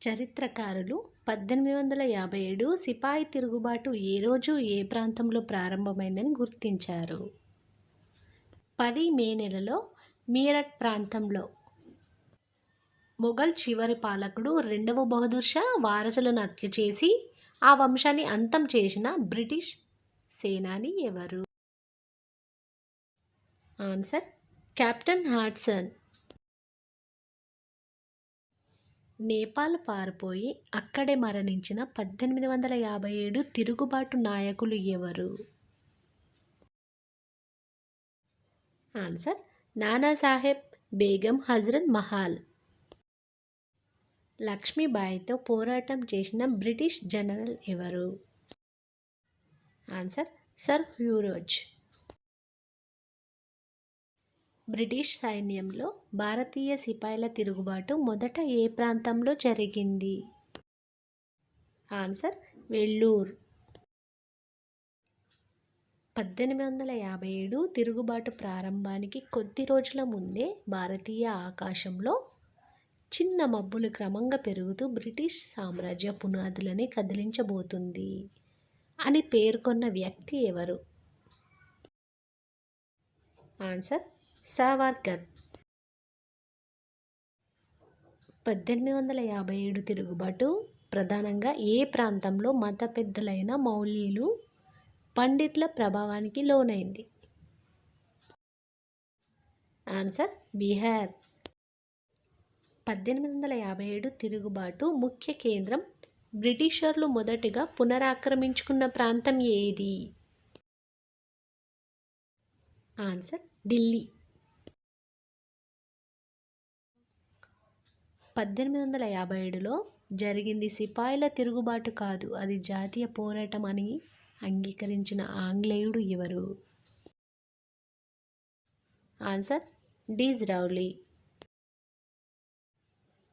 చరిత్రకారులు 1857 సిపాయి తిరుగుబాటు ఏ రోజు ఏ ప్రాంతంలో ప్రారంభమైందని గుర్తించారు. 10 మే నెలలో మీరట్ ప్రాంతంలో మొఘల్ చివరి పాలకుడు రెండవ బహదూర్ షా వారసులను హత్య చేసి ఆ వంశాన్ని అంతం చేసిన బ్రిటిష్ సేనాని ఎవరు? Answer captain హాడ్సన్. నేపాల్ పారిపోయి అక్కడే మరణించిన 1857 తిరుగుబాటు నాయకులు ఎవరు? ఆన్సర్ నానాసాహెబ్ బేగం హజరత్ మహల్. లక్ష్మీబాయితో పోరాటం చేసిన బ్రిటిష్ జనరల్ ఎవరు? Answer sir Hugh Rose. బ్రిటిష్ సైన్యంలో భారతీయ సిపాయిల తిరుగుబాటు మొదట ఏ ప్రాంతంలో జరిగింది? ఆన్సర్ వెల్లూర్. 1857 తిరుగుబాటు ప్రారంభానికి కొద్ది రోజుల ముందే భారతీయ ఆకాశంలో చిన్న మబ్బులు క్రమంగా పెరుగుతూ బ్రిటిష్ సామ్రాజ్య పునాదులని కదిలించబోతుంది అని పేర్కొన్న వ్యక్తి ఎవరు? ఆన్సర్ సావర్కర్. 1857 తిరుగుబాటు ప్రధానంగా ఏ ప్రాంతంలో మత పెద్దలైన మౌల్వీలు, పండిట్ల ప్రభావానికి లోనైంది? ఆన్సర్ బీహార్. 1857 తిరుగుబాటు ముఖ్య కేంద్రం బ్రిటిషర్లు మొదటగా పునరాక్రమించుకున్న ప్రాంతం ఏది? ఆన్సర్ ఢిల్లీ. 1857లో జరిగింది సిపాయిల తిరుగుబాటు కాదు, అది జాతీయ పోరాటం అని అంగీకరించిన ఆంగ్లేయుడు ఎవరు? ఆన్సర్ డిజ్రావ్లీ.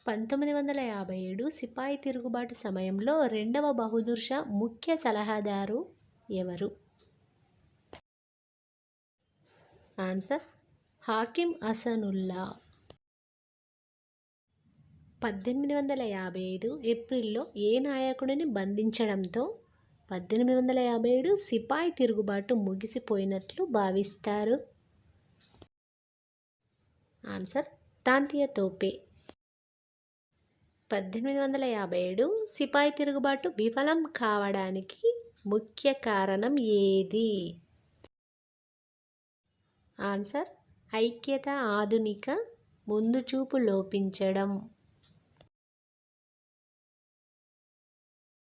1957 సిపాయి తిరుగుబాటు సమయంలో రెండవ బహదూర్ షా ముఖ్య సలహాదారు ఎవరు? ఆన్సర్ హాకిం హసనుల్లా. 1855 ఏప్రిల్లో ఏ నాయకుడిని బంధించడంతో 1857 సిపాయి తిరుగుబాటు ముగిసిపోయినట్లు భావిస్తారు? ఆన్సర్ తాంతియా తోపే. 1857 సిపాయి తిరుగుబాటు విఫలం కావడానికి ముఖ్య కారణం ఏది? ఆన్సర్ ఐక్యత, ఆధునిక ముందుచూపు లోపించడం.